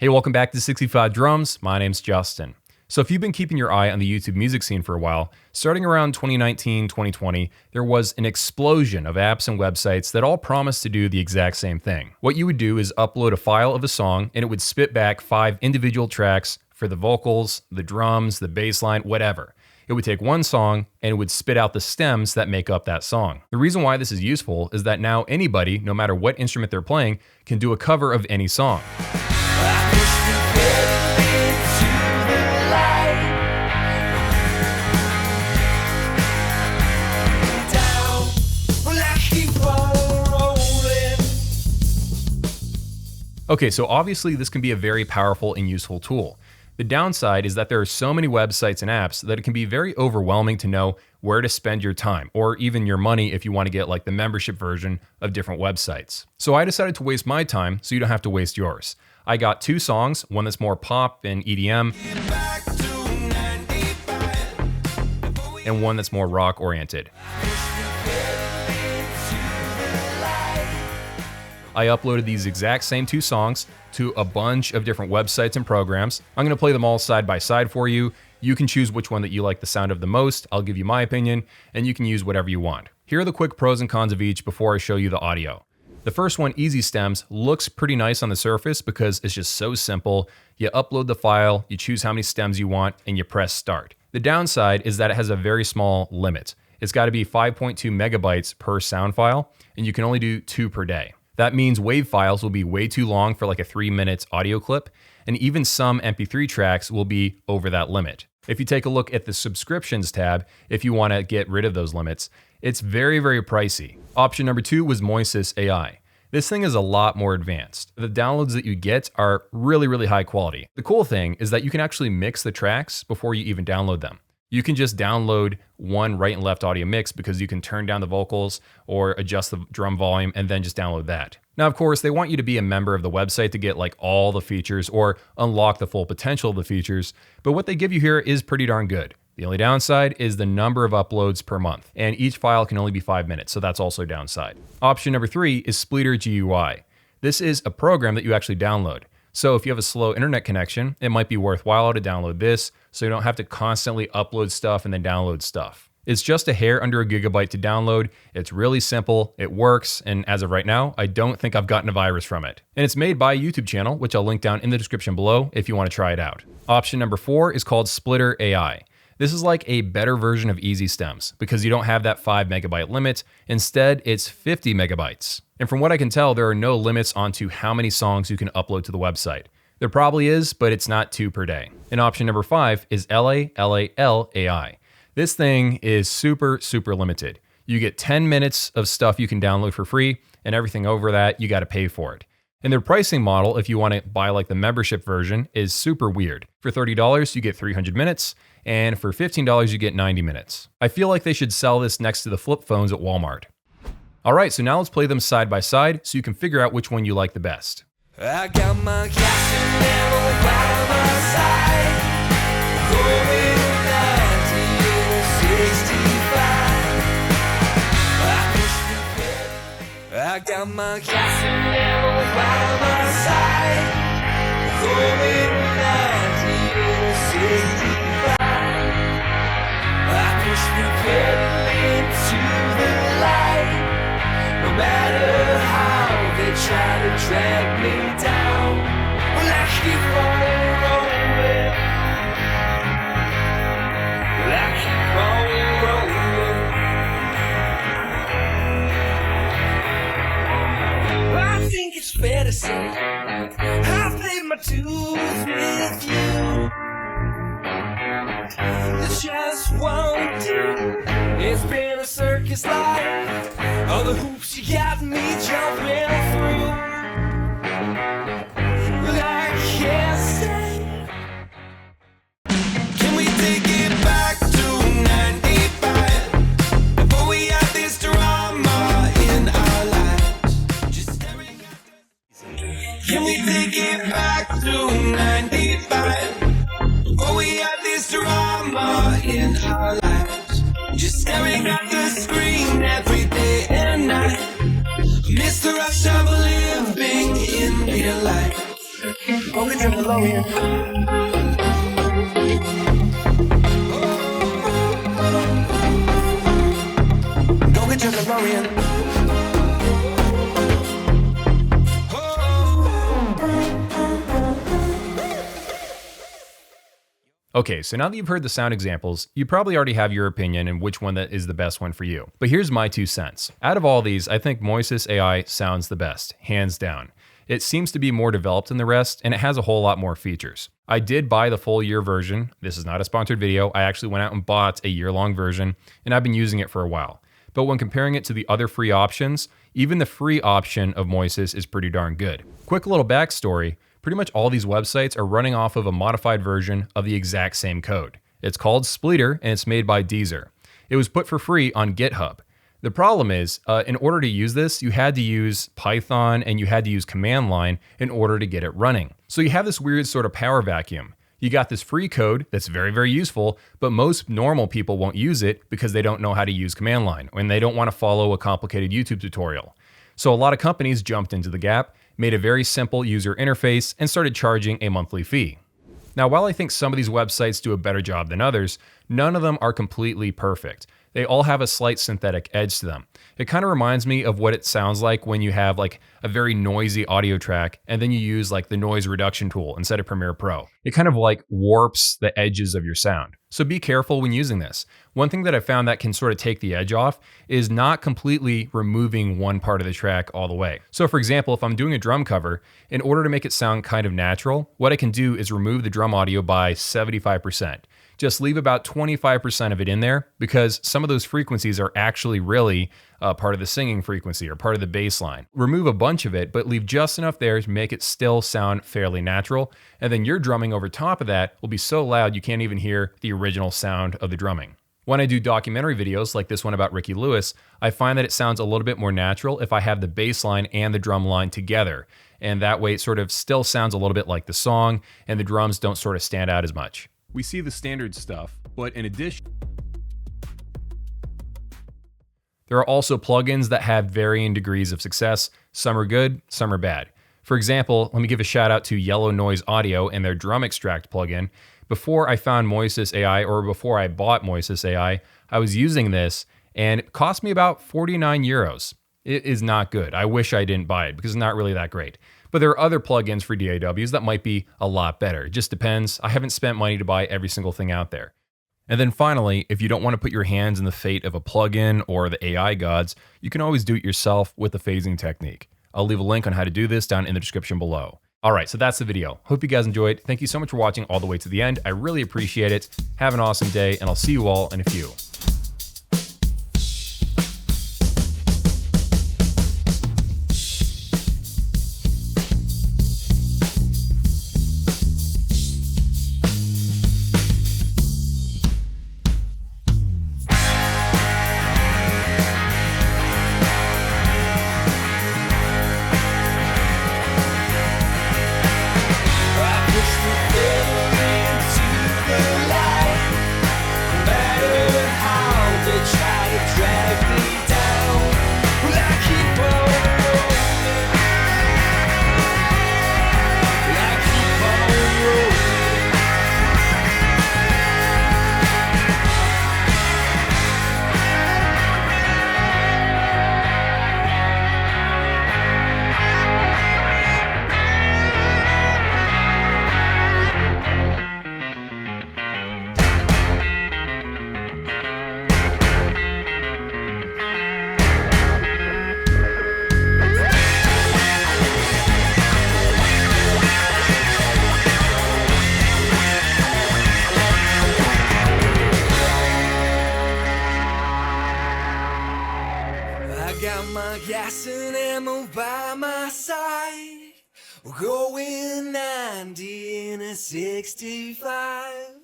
Hey, welcome back to 65 Drums. My name's Justin. So if you've been keeping your eye on the YouTube music scene for a while, starting around 2019, 2020, there was an explosion of apps and websites that all promised to do the exact same thing. What you would do is upload a file of a song and it would spit back 5 individual tracks for the vocals, the drums, the bass line, whatever. It would take one song and it would spit out the stems that make up that song. The reason why this is useful is that now anybody, no matter what instrument they're playing, can do a cover of any song. Okay, so obviously this can be a very powerful and useful tool. The downside is that there are so many websites and apps that it can be very overwhelming to know where to spend your time, or even your money if you want to get like the membership version of different websites. So I decided to waste my time so you don't have to waste yours. I got 2 songs, one that's more pop and EDM, and one that's more rock oriented. I uploaded these exact same 2 songs to a bunch of different websites and programs. I'm gonna play them all side by side for you. You can choose which one that you like the sound of the most. I'll give you my opinion, and you can use whatever you want. Here are the quick pros and cons of each before I show you the audio. The first one, EZstems, looks pretty nice on the surface because it's just so simple. You upload the file, you choose how many stems you want, and you press start. The downside is that it has a very small limit. It's gotta be 5.2 megabytes per sound file, and you can only do 2 per day. That means WAV files will be way too long for like a 3-minute audio clip, and even some MP3 tracks will be over that limit. If you take a look at the subscriptions tab, if you want to get rid of those limits, it's very, very pricey. Option number 2 was Moises AI. This thing is a lot more advanced. The downloads that you get are really, really high quality. The cool thing is that you can actually mix the tracks before you even download them. You can just download one right and left audio mix because you can turn down the vocals or adjust the drum volume and then just download that. Now, of course, they want you to be a member of the website to get like all the features or unlock the full potential of the features, but what they give you here is pretty darn good. The only downside is the number of uploads per month, and each file can only be 5 minutes, so that's also a downside. Option number 3 is Spleeter GUI. This is a program that you actually download. So if you have a slow internet connection, it might be worthwhile to download this so you don't have to constantly upload stuff and then download stuff. It's just a hair under a gigabyte to download. It's really simple, it works, and as of right now, I don't think I've gotten a virus from it. And it's made by a YouTube channel, which I'll link down in the description below if you want to try it out. Option number 4 is called Spleeter AI. This is like a better version of EZstems because you don't have that 5 megabyte limit. Instead, it's 50 megabytes. And from what I can tell, there are no limits onto how many songs you can upload to the website. There probably is, but it's not 2 per day. And option number 5 is LALAL.AI. This thing is super, super limited. You get 10 minutes of stuff you can download for free, and everything over that, you gotta pay for it. And their pricing model, if you wanna buy like the membership version, is super weird. For $30, you get 300 minutes, and for $15, you get 90 minutes. I feel like they should sell this next to the flip phones at Walmart. All right, so now let's play them side by side so you can figure out which one you like the best. I got my gas and ammo by my side, going 1965. I got my gas and ammo by my side, going 1965. I push the pedal into the light, no matter how they try to drag me down. Well, I keep on rolling. Well, I keep on rolling. I think it's fair to say I've played my dues with you. It's just won't do. It's been a circus life. All the hoops you got me jumping through. Well, I can't stay. Can we take it back to 95? Before we had this drama in our lives. Just staring at the... Can we take it back to 95? Before we had this drama in our lives. Just staring at the screen every day and night. Miss the rush of living in real life. Only your DeLorean. Go get your DeLorean. Okay, so now that you've heard the sound examples, you probably already have your opinion and which one that is the best one for you. But here's my 2 cents. Out of all these, I think Moises AI sounds the best, hands down. It seems to be more developed than the rest, and it has a whole lot more features. I did buy the full year version. This is not a sponsored video. I actually went out and bought a year-long version, and I've been using it for a while. But when comparing it to the other free options, even the free option of Moises is pretty darn good. Quick little backstory. Pretty much all these websites are running off of a modified version of the exact same code. It's called Spleeter, and it's made by Deezer. It was put for free on GitHub. The problem is, in order to use this, you had to use Python and you had to use command line in order to get it running. So you have this weird sort of power vacuum. You got this free code that's very, very useful, but most normal people won't use it because they don't know how to use command line and they don't want to follow a complicated YouTube tutorial. So a lot of companies jumped into the gap, made a very simple user interface, and started charging a monthly fee. Now, while I think some of these websites do a better job than others, none of them are completely perfect. They all have a slight synthetic edge to them. It kind of reminds me of what it sounds like when you have like a very noisy audio track and then you use like the noise reduction tool instead of Premiere Pro. It kind of like warps the edges of your sound. So be careful when using this. One thing that I found that can sort of take the edge off is not completely removing one part of the track all the way. So for example, if I'm doing a drum cover, in order to make it sound kind of natural, what I can do is remove the drum audio by 75%. Just leave about 25% of it in there because some of those frequencies are actually really part of the singing frequency or part of the bass line. Remove a bunch of it, but leave just enough there to make it still sound fairly natural. And then your drumming over top of that will be so loud you can't even hear the original sound of the drumming. When I do documentary videos like this one about Ricky Lewis, I find that it sounds a little bit more natural if I have the bass line and the drum line together. And that way it sort of still sounds a little bit like the song and the drums don't sort of stand out as much. We see the standard stuff, but in addition, there are also plugins that have varying degrees of success. Some are good, some are bad. For example, let me give a shout out to Yellow Noise Audio and their Drum Extract plugin. Before I found Moises AI, or before I bought Moises AI, I was using this and it cost me about 49 euros. It is not good. I wish I didn't buy it because it's not really that great. But there are other plugins for DAWs that might be a lot better. It just depends. I haven't spent money to buy every single thing out there. And then finally, if you don't want to put your hands in the fate of a plugin or the AI gods, you can always do it yourself with the phasing technique. I'll leave a link on how to do this down in the description below. All right, so that's the video. Hope you guys enjoyed. Thank you so much for watching all the way to the end. I really appreciate it. Have an awesome day, and I'll see you all in a few. Gas and ammo by my side. We're going 90 in a 65.